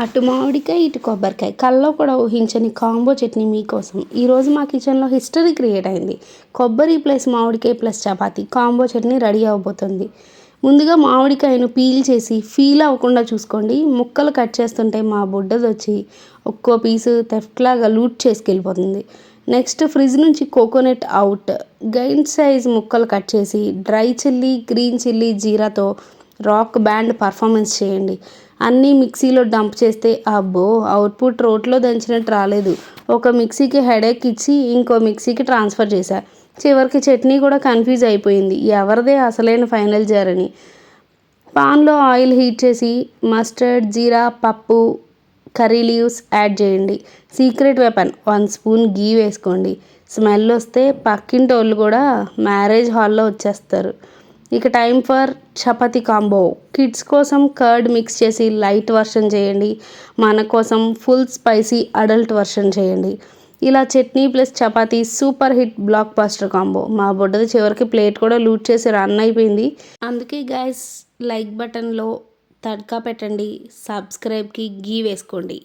అటు మామిడికాయ ఇటు కొబ్బరికాయ కల్లో కూడా ఊహించని కాంబో చట్నీ మీకోసం. ఈరోజు మా కిచెన్లో హిస్టరీ క్రియేట్ అయింది. కొబ్బరి ప్లస్ మామిడికాయ plus chapati combo chutney ready అవబోతుంది. ముందుగా మామిడికాయను పీల్ చేసి ఫీల్ అవ్వకుండా చూసుకోండి. ముక్కలు కట్ చేస్తుంటే మా బుడ్డది వచ్చి ఒక్కో పీసు థెఫ్ట్ లాగా లూట్ చేసుకెళ్ళిపోతుంది. నెక్స్ట్ ఫ్రిడ్జ్ నుంచి కోకోనట్ అవుట్ గైంట్ సైజ్ ముక్కలు కట్ చేసి డ్రై చిల్లీ గ్రీన్ చిల్లీ జీరాతో రాక్ బ్యాండ్ పర్ఫార్మెన్స్ చేయండి. అన్నీ మిక్సీలో డంప్ చేస్తే అబ్బో అవుట్పుట్ రోట్లో దంచినట్టు రాలేదు. ఒక మిక్సీకి హెడేక్ ఇచ్చి ఇంకో మిక్సీకి ట్రాన్స్ఫర్ చేశా. చివరికి చట్నీ కూడా కన్ఫ్యూజ్ అయిపోయింది ఎవరిదే అసలైన ఫైనల్ జార్ అని. పాన్లో ఆయిల్ హీట్ చేసి మస్టర్డ్ జీరా పప్పు కర్రీ లీవ్స్ యాడ్ చేయండి. సీక్రెట్ వెపన్ 1 స్పూన్ గీ వేసుకోండి. స్మెల్ వస్తే పక్కింటి వాళ్ళు కూడా మ్యారేజ్ హాల్లో వచ్చేస్తారు. ఇక time for chapati combo. Kids కోసం కర్డ్ మిక్స్ చేసి లైట్ వర్షన్ చేయండి. మన కోసం ఫుల్ స్పైసీ అడల్ట్ వర్షన్ చేయండి. ఇలా chutney plus chapati super hit block buster combo. మా బుడ్డది చివరికి ప్లేట్ కూడా లూట్ చేసి రన్ అయిపోయింది. అందుకే గైస్ లైక్ బటన్లో తడ్కా పెట్టండి. సబ్స్క్రైబ్కి గీ వేసుకోండి.